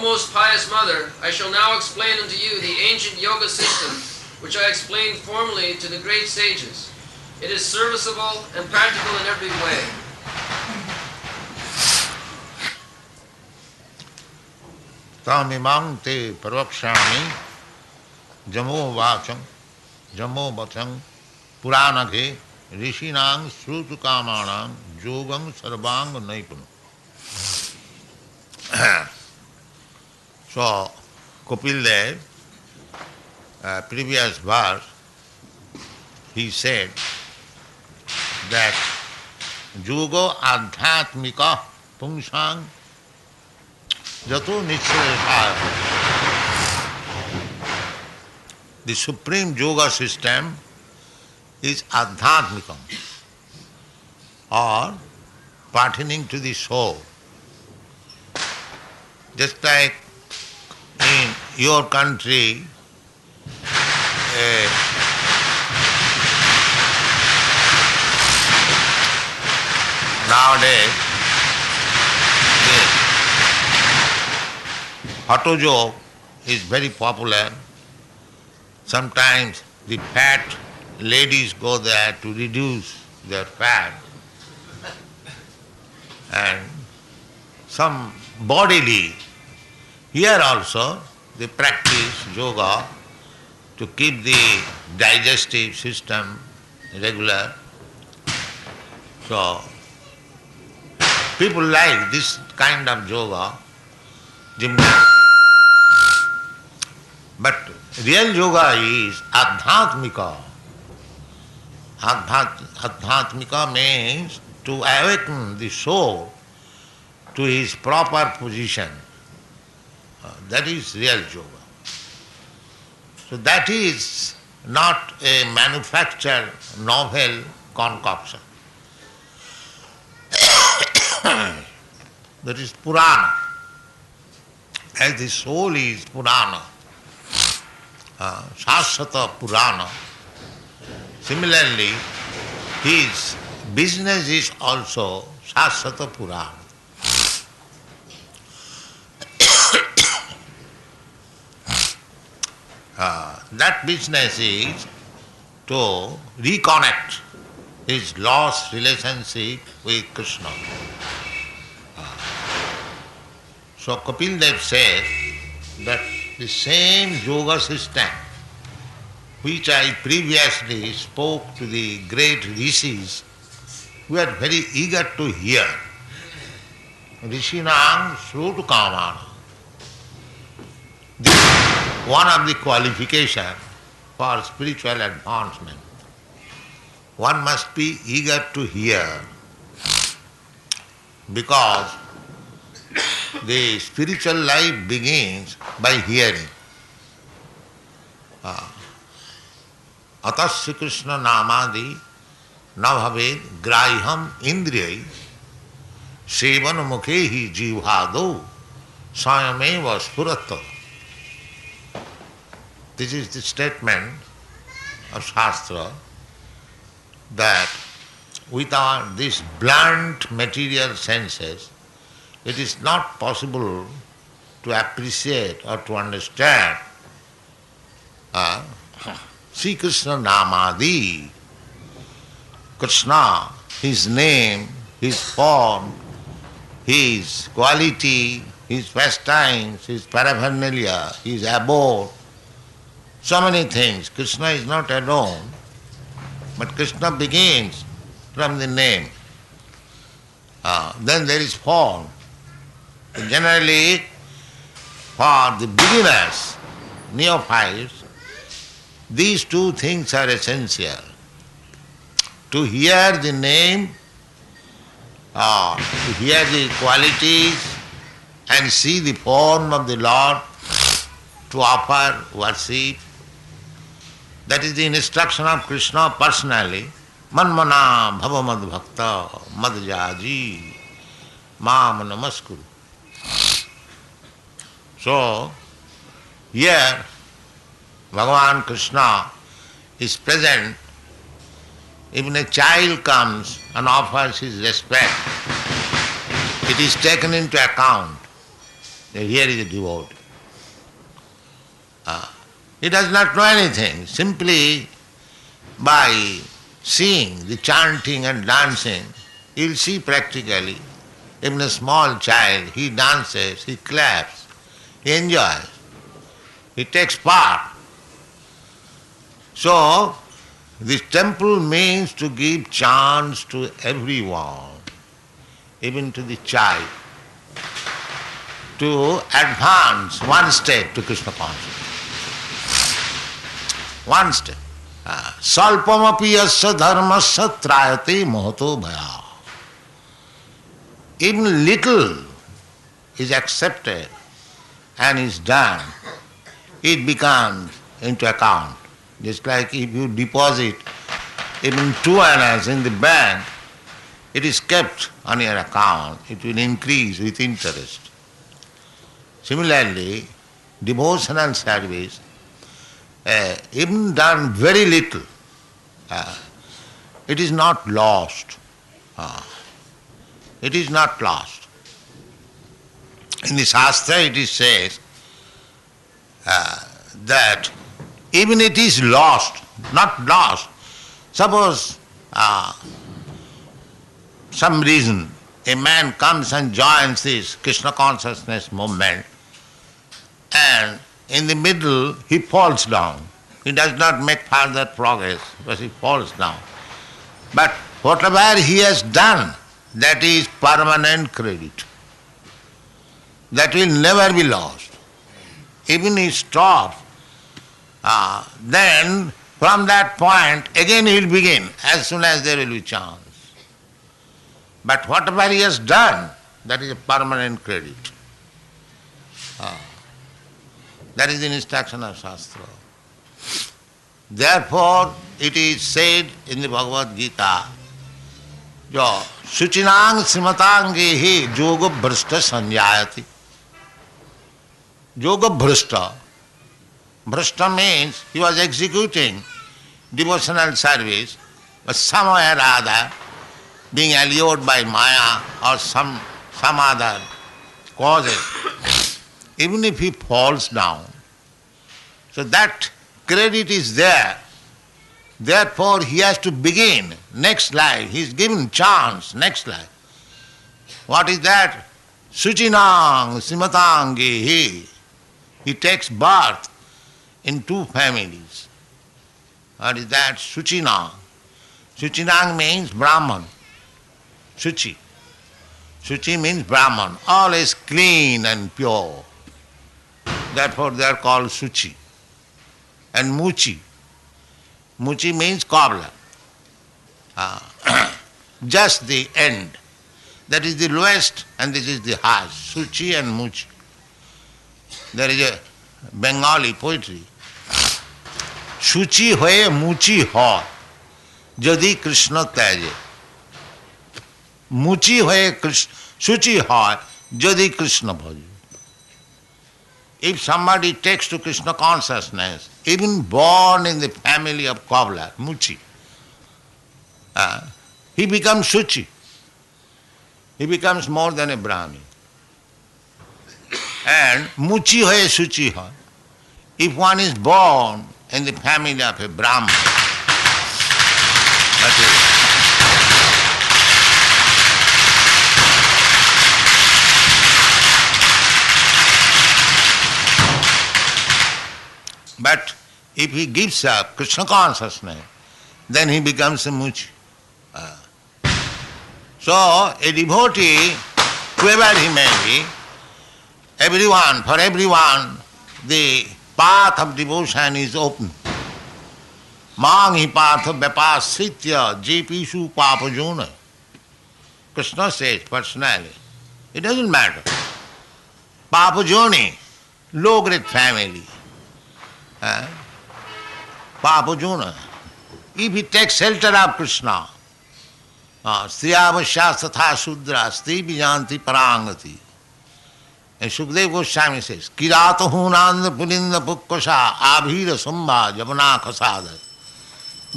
most pious mother, I shall now explain unto you the ancient yoga system which I explained formerly to the great sages. It is serviceable and practical in every way. Tamimam te pravakshami jamo vacham puranake rishinang srutukamanam yogam sarvang naipunu. So, Kapil Dev, previous verse, he said that yoga adhyatmika pungsang jato nichayapaya. The supreme yoga system is adhyatmikam, or pertaining to the soul. Just like in your country, nowadays, Hatha Yoga is very popular. Sometimes the fat ladies go there to reduce their fat, and some bodily. Here also they practice yoga to keep the digestive system regular. So people like this kind of yoga, gymnastics. But real yoga is adhyatmika. Adhyatmika means to awaken the soul to his proper position. That is real yoga. So that is not a manufactured novel concoction. That is Purana. As the soul is Purana, Shaswata Purana, similarly his business is also Shaswata Purana. That business is to reconnect his lost relationship with Krishna. So Kapil Dev says that the same yoga system which I previously spoke to the great rishis, we are very eager to hear. Rishinang Srutu Kamana. This is one of the qualifications for spiritual advancement. One must be eager to hear, because the spiritual life begins by hearing. Atasya Krishna namadi na bhaved graham indriyai sevan mukhehi jivhado swayameva spuratta. This is the statement of Shastra, that without these blunt material senses, it is not possible to appreciate or to understand Sri Krishna Namadi. Krishna, his name, his form, his quality, his pastimes, his paraphernalia, his abode, so many things. Krishna is not alone, but Krishna begins from the name. Then there is form. Generally, for the beginners, neophytes, these two things are essential. To hear the name, to hear the qualities and see the form of the Lord, to offer worship. That is the instruction of Krishna personally. Manmana bhava mad bhakta madjaji mam namaskuru. So, here Bhagavan Krishna is present. Even a child comes and offers his respect, it is taken into account. Here is a devotee. He does not know anything. Simply by seeing the chanting and dancing, he will see practically. Even a small child, he dances, he claps, he enjoys, he takes part. So, this temple means to give chance to everyone, even to the child, to advance one step to Krishna consciousness. One step. Salpamapi yasya dharmasya trayate mahato bhaya. Even little is accepted and is done, it becomes into account. Just like if you deposit even 2 annas in the bank, it is kept on your account, it will increase with interest. Similarly, devotional service, even done very little, it is not lost. It is not lost. In the Shastra it is said that even it is lost, not lost. Suppose some reason a man comes and joins this Krishna consciousness movement, and in the middle he falls down. He does not make further progress because he falls down. But whatever he has done, that is permanent credit. That will never be lost. Even he stops, then from that point again he will begin as soon as there will be chance. But whatever he has done, that is a permanent credit. That is the instruction of Shastra. Therefore, it is said in the Bhagavad Gita, Suchinang Srimatangehi Yoga Bhrashta Sanjayati. Yoga Bhrashta. Bhrashta means he was executing devotional service, but somewhere or other, being allured by Maya or some other causes, even if he falls down, so that credit is there. Therefore, he has to begin next life. He is given chance, next life. What is that? Suchinang Simatangehi. He takes birth in 2 families. What is that? Suchinang. Suchinang means Brahman. Suchi. Suchi means Brahman. All is clean and pure. Therefore, they are called Suchi. And Muchi. Muchi means cobbler. Just the end. That is the lowest and this is the highest. Suchi and Muchi. There is a Bengali poetry. Suchi hoye muchi hoy, jadi Krishna teje. Muchi hoye suchi hoy, jadi Krishna bhaje. If somebody takes to Krishna consciousness, even born in the family of cobbler, Muchi, he becomes Suchi. He becomes more than a Brahmin. And Muchi hoye Suchi hoy. If one is born in the family of a Brahmin, but if he gives up Krishna consciousness, then he becomes a Muchi. So a devotee, whoever he may be, for everyone, the path of devotion is open. Mangi patha vyapasritya jepishu papajona. Krishna says personally, it doesn't matter. Papajoni, low-grade family. Papajona. If he takes shelter of Krishna, Striyavasya satha Shudra, Stri Bijanti Parangati. And Shukdev Goswami says, Kirata hunanda pulinda pukkasha abhira sambha javana khasada.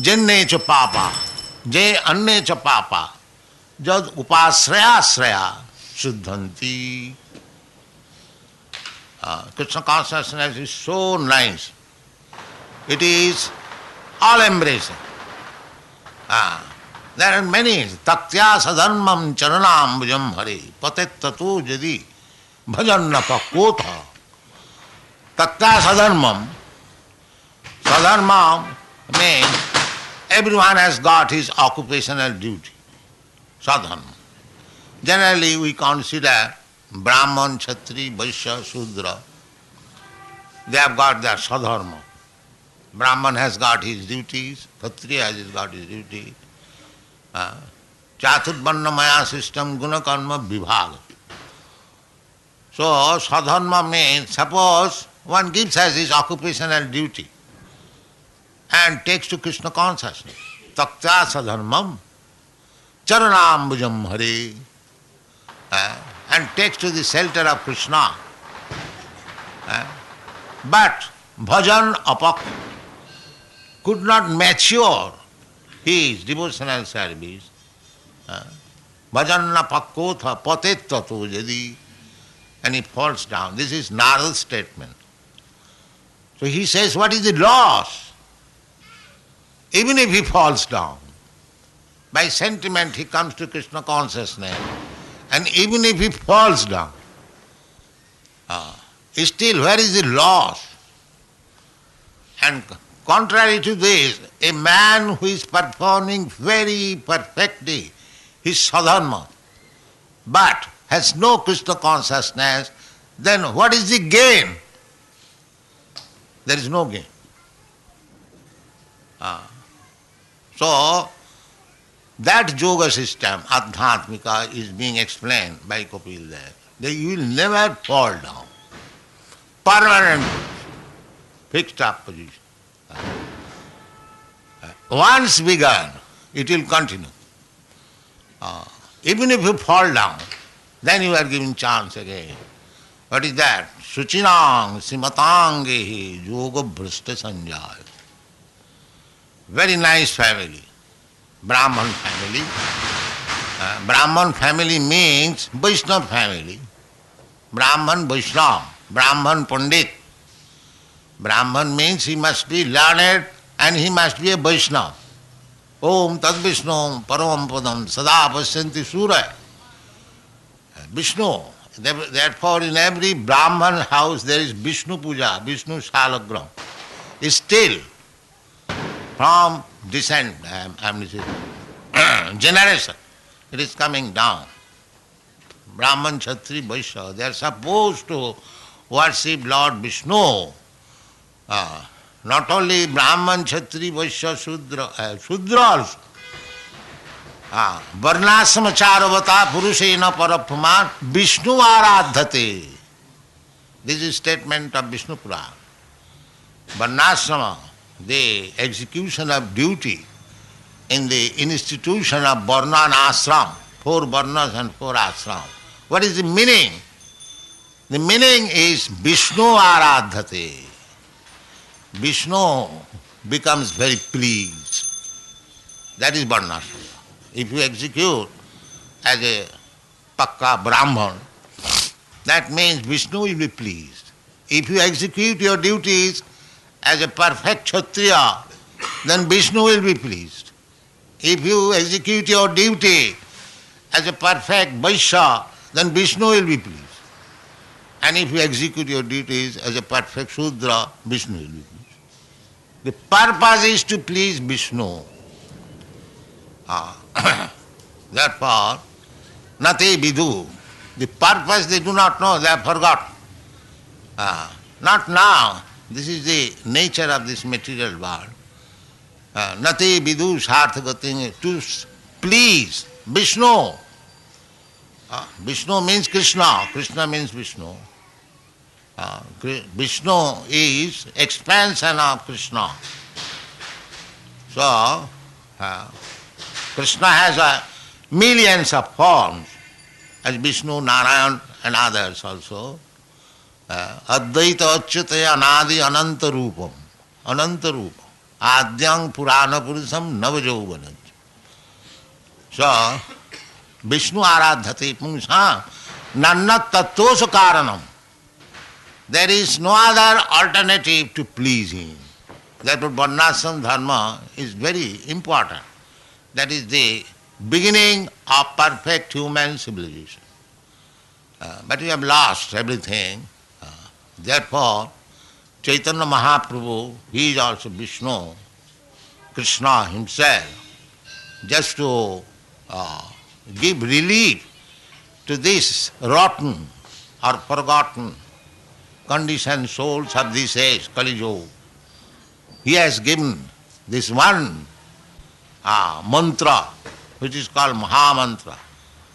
Jenne cha papa, je anne cha papa, jad upasraya sraya shuddhanti. Krishna consciousness is so nice. It is all embracing. There are many. Taktya sadharmam charanam bhujam hari patet tato jadi bhajan na pakotha. Taktya sadharmam. Sadharmam means everyone has got his occupational duty. Sadharma. Generally we consider Brahman, Kshatri, Vaishya, Shudra. They have got their sadharma. Brahman has got his duties, Kshatriya has got his duty. Chaturvarna maya system, guna karma vibhaga. So sadharma means, suppose one gives as his occupational duty and takes to Krishna consciousness. Taktya sadharmam charanam bhujam hari. And takes to the shelter of Krishna. But bhajan apak could not mature his devotional service. Bhajan apakotha patet tato jadi, and he falls down. This is Narada's statement. So he says, what is the loss? Even if he falls down, by sentiment he comes to Krishna consciousness. And even if he falls down, still where is the loss? And contrary to this, a man who is performing very perfectly his sadharma, but has no Krishna consciousness, then what is the gain? There is no gain. So, that yoga system, Adhyatmika, is being explained by Kapil there. That you will never fall down. Permanent, fixed up position. Once begun, it will continue. Even if you fall down, then you are given chance again. What is that? Suchinang simatangehi yoga bhrashta sanjaya. Very nice family. Brahman family. Brahman family means Vaishnava family. Brahman Vaishnava. Brahman Pandit. Brahman means he must be learned and he must be a Vaishnava. Om Tad Vishnu Param Padam Sada Pasyanti Suraya. Vishnu. Therefore in every Brahman house there is Vishnu Puja, Vishnu Shalagram. Still from descent, generation, it is coming down. Brahman, Kshatri, Vaishya, they are supposed to worship Lord Vishnu. Not only Brahman, Kshatri, Vaishya, Shudra also. Varnasama charavata purushena paraphaman Vishnu aradhate. This is statement of Vishnu Purana. Varnasama, the execution of duty in the institution of Varna and Ashram, 4 Varnas and 4 Ashram. What is the meaning? The meaning is Vishnu aradhate. Vishnu becomes very pleased. That is Varnasama. If you execute as a Pakka Brahman, that means Vishnu will be pleased. If you execute your duties as a perfect Kshatriya, then Vishnu will be pleased. If you execute your duty as a perfect Vaishya, then Vishnu will be pleased. And if you execute your duties as a perfect Shudra, Vishnu will be pleased. The purpose is to please Vishnu. Therefore, nate vidu. The purpose they do not know, they have forgotten. Not now. This is the nature of this material world. Nate vidu sarthagatin, to please Vishnu. Vishnu means Krishna. Krishna means Vishnu. Vishnu is expansion of Krishna. So, Krishna has millions of forms, as Vishnu, Narayan and others also. Advaita Achyutaya Anadi Ananta Rupam. Ananta Rupam. Adyang Purana Purusam Navajauvanam. So, Vishnu aradhati pumsa nannat tattosha karanam. There is no other alternative to please him. Therefore, Varnashram Dharma is very important. That is the beginning of perfect human civilization. But we have lost everything. Therefore, Chaitanya Mahaprabhu, he is also Vishnu, Krishna himself, just to give relief to these rotten or forgotten conditioned souls of this age, Kali Yuga. He has given this one mantra, which is called Maha Mantra.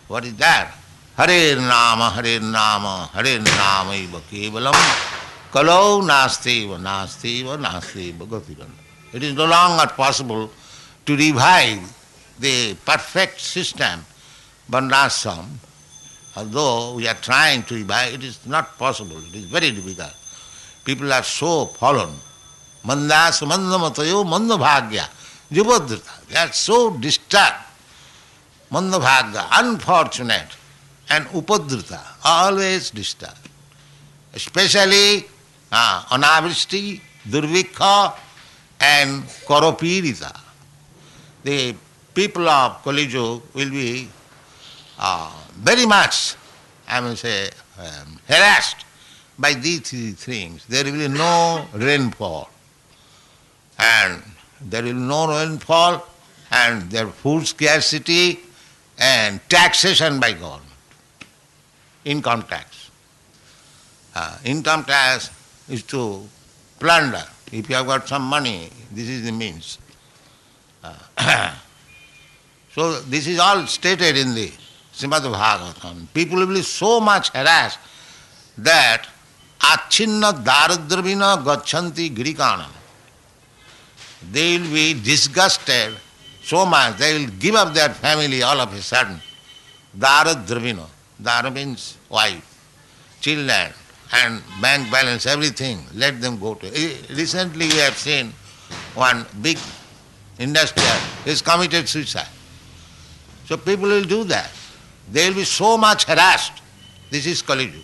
What is that? Hare Nama, Hare Nama, Hare Nama Iva Kevalam, Kalau Nastiva, Nastiva, Nastiva Gativan. It is no longer possible to revive the perfect system, Varnashram. Although we are trying to revive, it is not possible. It is very difficult. People are so fallen. Mandas mandamatayo mandabhagya jivadrita. They are so disturbed. Mandabhagya, unfortunate, and upadrita, always disturbed. Especially anavristi, durvikha, and koropirita. The people of Kali Yuga will be very much, I must say, harassed by these three things. There will be no rainfall, and there will be no rainfall, and there food scarcity, and taxation by government. Income tax. Income tax is to plunder. If you have got some money, this is the means. So this is all stated in the Srimad Bhagavatam. People will be so much harassed that achinna daradravina gachanti girikanam. They will be disgusted so much, they will give up their family all of a sudden. Daradravina. Dara means wife, children, and bank balance, everything. Let them go to. Recently we have seen one big industrial, he has committed suicide. So people will do that. They will be so much harassed. This is Kali Yuga.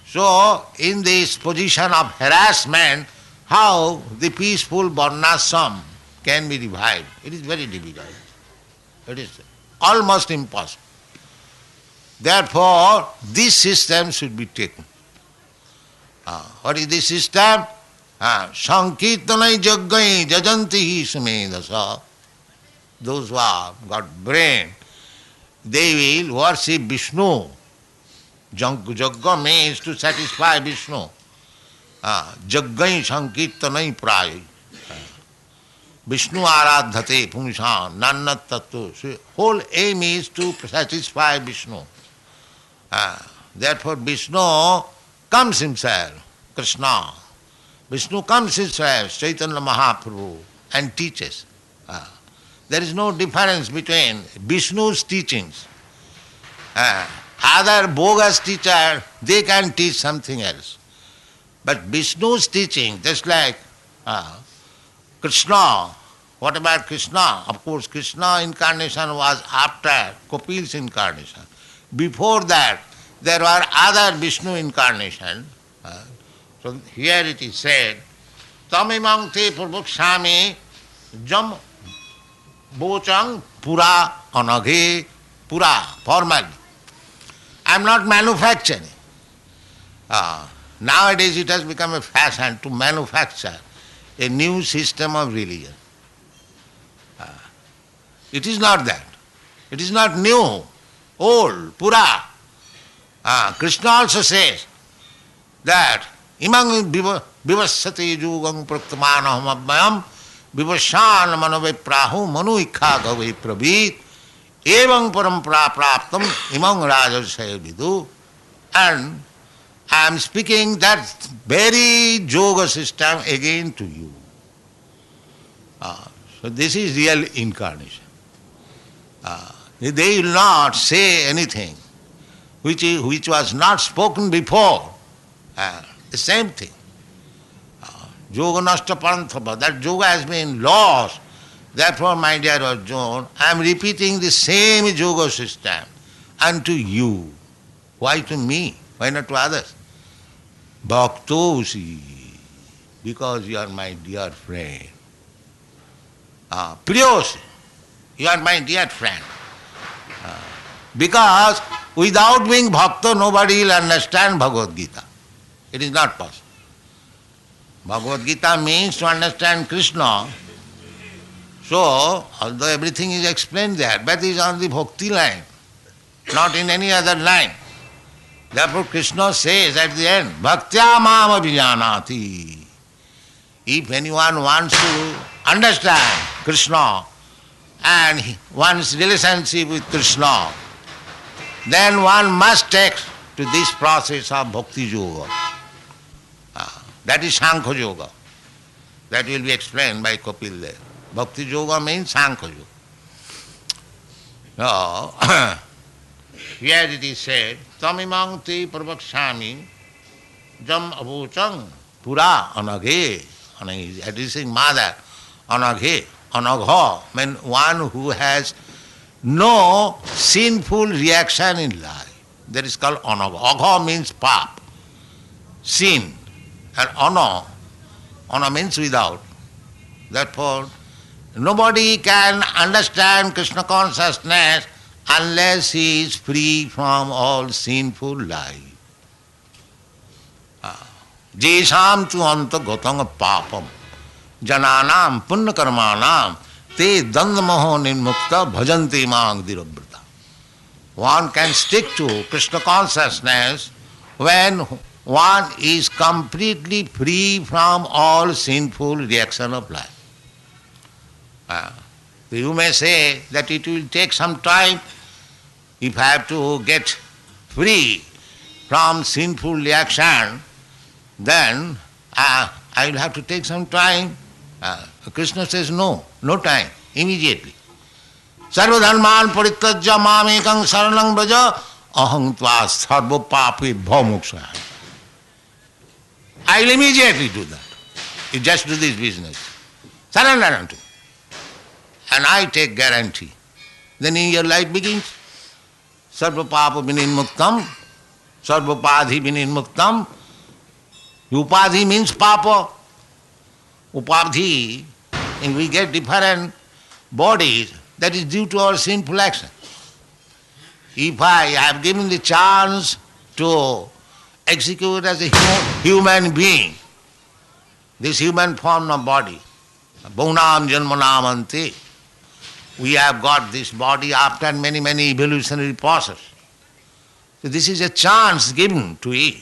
So, in this position of harassment, how the peaceful Varnashram can be revived? It is very difficult. It is almost impossible. Therefore, this system should be taken. What is this system? Sankirtanai jaggai jajanti sumedasa. Those who have got brain, they will worship Vishnu. Jagga means to satisfy Vishnu. Jaggai sankirtanai prayai. Vishnu aradhate pungshan nannat tattva. Whole aim is to satisfy Vishnu. Therefore Vishnu comes himself, Krishna. Vishnu comes himself, Chaitanya Mahaprabhu, and teaches. There is no difference between Vishnu's teachings. Other bogus teachers, they can teach something else. But Vishnu's teaching, just like Krishna, what about Krishna? Of course, Krishna incarnation was after Kapil's incarnation. Before that, there were other Vishnu incarnations. So here it is said, Tamimang te purvukshami jam bochang pura anaghe pura, formally. I am not manufacturing. Nowadays it has become a fashion to manufacture a new system of religion. It is not that. It is not new, old, pura. Krishna also says that imang vivassati yugam praktamanaham abmayam vivashan manave prahu manu ikha gave prabhit evang parampara praptam imang rajasaya vidu. And I am speaking that very yoga system again to you. So this is real incarnation. They will not say anything which was not spoken before. The same thing. Yoga nasta paranthapa, that yoga has been lost. Therefore, my dear Arjuna, I am repeating the same yoga system unto you. Why to me? Why not to others? Bhaktosi, because you are my dear friend. Priyosi, you are my dear friend. Because without being bhakta, nobody will understand Bhagavad Gita. It is not possible. Bhagavad Gita means to understand Krishna. So, although everything is explained there, but it is on the bhakti line, not in any other line. Therefore Krishna says at the end, Bhaktya mam abhijanati. If anyone wants to understand Krishna and one's relationship with Krishna, then one must take to this process of bhakti yoga. That is Sankhya yoga. That will be explained by Kapil there. Bhakti yoga means Sankhya yoga. So, here it is said, Tamimang te pravakshami jam abhuchang pura anaghe. Anaghe is addressing mother. Anaghe. Anagha means one who has no sinful reaction in life. That is called anagha. Agha means pap, sin. And ana means without. Therefore, nobody can understand Krishna consciousness unless he is free from all sinful life. Jesham tu anta gotang papam jananam punna karmanam te dandamaho nirmukta bhajanti mang dirabrata. One can stick to Krishna consciousness when one is completely free from all sinful reaction of life. You may say that it will take some time. If I have to get free from sinful reaction, then I will have to take some time. Krishna says no time, immediately. Sarva dharman parityajya mamekang saranang braja aham tva sarva papi bhamuksha. I will immediately do that. You just do this business. Surrender unto me. And I take guarantee. Then your life begins. Sarva papa vinirmuktam, sarva upadhi vinirmuktam. Upadhi means papa. Upadhi, and we get different bodies. That is due to our sinful action. If I have given the chance to execute as a human being, this human form of body, Bhaunam Janmanam Ante, we have got this body after many evolutionary process. So this is a chance given to it.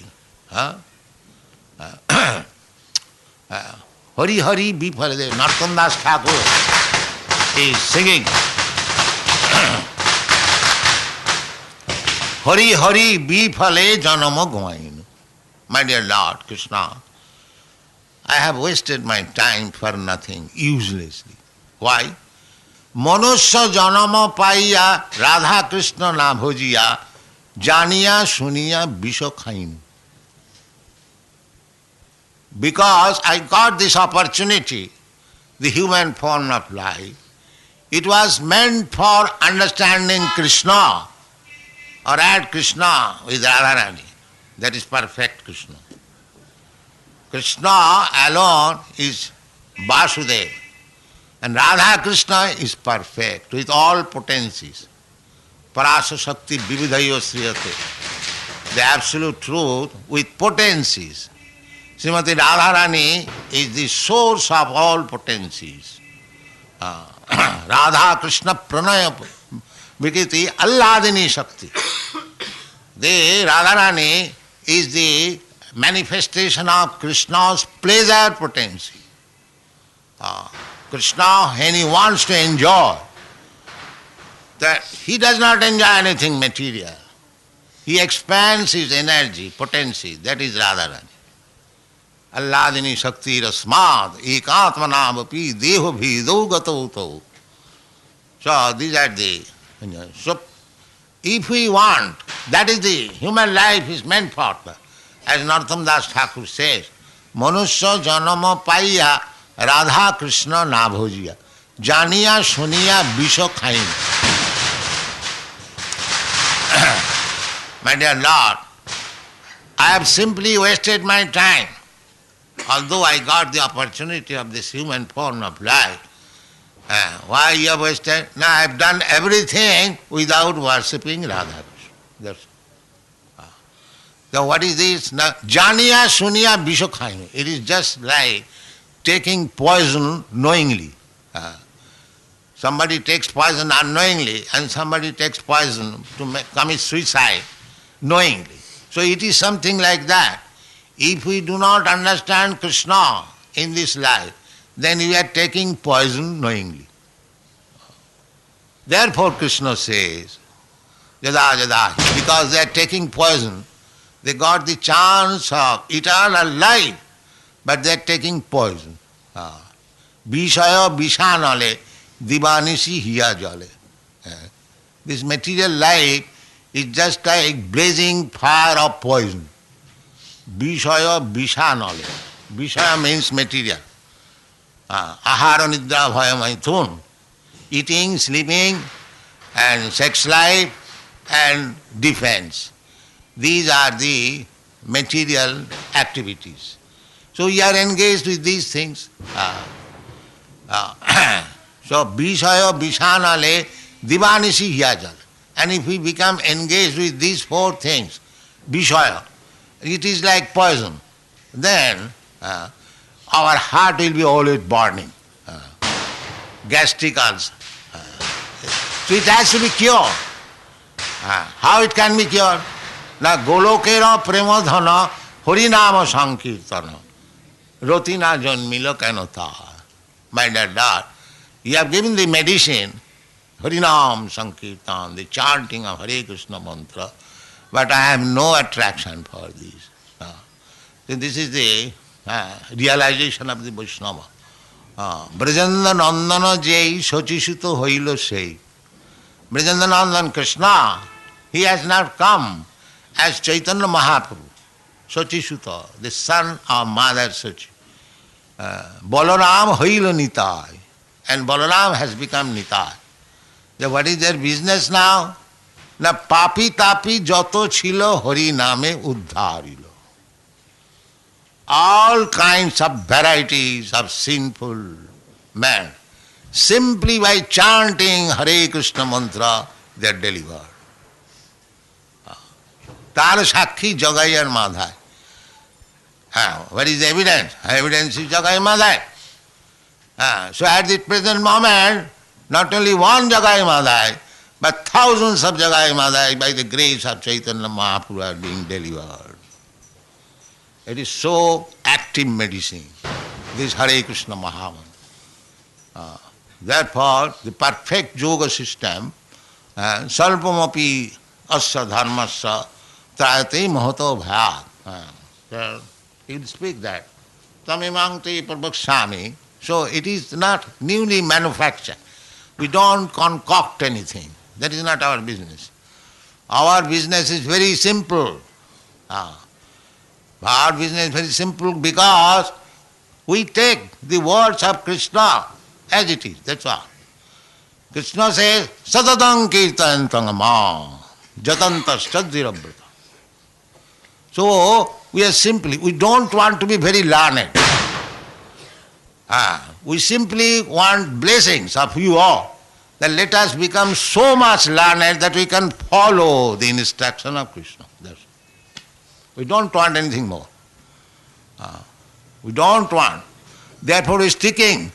Hari Hari Bifale, Narottam Das Thakur is singing. Hari Hari Bifale Janama Goain. My dear Lord Krishna, I have wasted my time for nothing, uselessly. Why? Manusya janama paiya Radha Krishna na bhojiya janiya suniya bisho khain. Because I got this opportunity, the human form of life, it was meant for understanding Krishna or add Krishna with Radharani. That is perfect Krishna. Krishna alone is Vasudeva. And Radha Krishna is perfect with all potencies. Parasa Shakti Vividhayo Sriyate. The absolute truth with potencies. Srimati Radharani is the source of all potencies. Radha Krishna Pranaya Vikiti Alladini Shakti. The Radharani is the manifestation of Krishna's pleasure potency. Krishna, when he wants to enjoy, that he does not enjoy anything material. He expands his energy, potency, that is Radharani. Alladini Shakti Rasmad Ekatmanamapi Deho Bhido Gato. So these are the. So if we want, that is the human life is meant for. As Narottam Das Thakur says, Manusya janama paiya Radha Krishna na bhojiya janiya suniya bisho khain. My dear Lord, I have simply wasted my time. Although I got the opportunity of this human form of life, why you have wasted? Now I have done everything without worshipping Radha Krishna. That's so what is this? Now, Janiya Suniya Bishokhayani. It is just like taking poison knowingly. Somebody takes poison unknowingly and somebody takes poison to commit suicide knowingly. So it is something like that. If we do not understand Krishna in this life, then we are taking poison knowingly. Therefore Krishna says, Jada Jada, because they are taking poison, they got the chance of eternal life, but they are taking poison. Vishaya Vishanale, Divanisi Hiya Jale. This material life is just like blazing fire of poison. Vishaya Vishanale. Vishaya means material. Ahara Nidra Bhayamaithun. Eating, sleeping, and sex life, and defense. These are the material activities. So we are engaged with these things. So Vishaya Vishanale Divanisi Hyajal. And if we become engaged with these four things, Vishaya, it is like poison, then our heart will be always burning. Gastric ulcer. So it has to be cured. How it can be cured? Na golokera premadhana harinama sankirtana rotina janmila kanata. My dear daughter, you have given the medicine, Harinam Sankirtan, the chanting of Hare Krishna mantra, but I have no attraction for this. So this is the realization of the Vaishnava. Brajanda Nandana Jai Sochisuto Hoilo Sei. Brajanda Nandan Krishna, he has not come as Chaitanya Mahaprabhu, Sochisuta, the son of Mother Sochi. Balaram Hoilo Nitai, and Balaram has become Nitai. So what is their business now? Na papi tapi joto chilo Hari name uddharilo. All kinds of varieties of sinful men, simply by chanting Hare Krishna mantra, they are delivered. Tar Sakhi Jagai and Madhai. What is the evidence? Evidence is Jagai Madhai. So at the present moment, not only one Jagai Madhai, but thousands of Jagai Madhai by the grace of Chaitanya Mahaprabhu are being delivered. It is so active medicine, this Hare Krishna Mahamantra. Therefore, the perfect yoga system, Salpamapi Asya Dharmasya Trayate Mahato Bhayat. He will speak that. Tamimang te prabhakshami. So it is not newly manufactured. We don't concoct anything. That is not our business. Our business is very simple. Our business is very simple because we take the words of Krishna as it is. That's all. Krishna says, Satadam kirtantam ma jatantas tadvirabrata. So we are simply, we don't want to be very learned. We simply want blessings of you all. That let us become so much learned that we can follow the instruction of Krishna. That's it. We don't want anything more. We don't want. Therefore we are sticking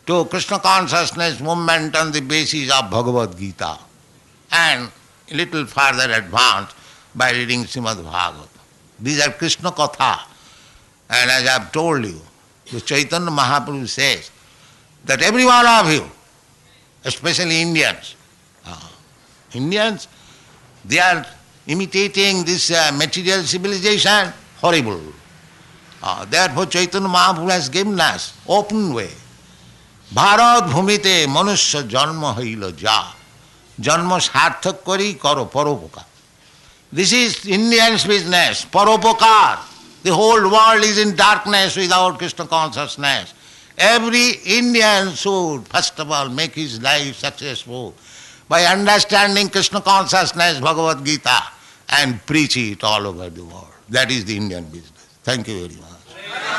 to Krishna consciousness movement on the basis of Bhagavad Gita and a little further advanced by reading Srimad Bhagavatam. These are Krishna Katha. And as I have told you, the Chaitanya Mahaprabhu says that every one of you, especially Indians, they are imitating this material civilization, horrible. Therefore Chaitanya Mahaprabhu has given us open way. Bharat bhumite manusya janma haila ja. Janma sarthak kari karo paropokar. This is Indians' business, paropokar. The whole world is in darkness without Krishna consciousness. Every Indian should, first of all, make his life successful by understanding Krishna consciousness, Bhagavad Gita, and preach it all over the world. That is the Indian business. Thank you very much.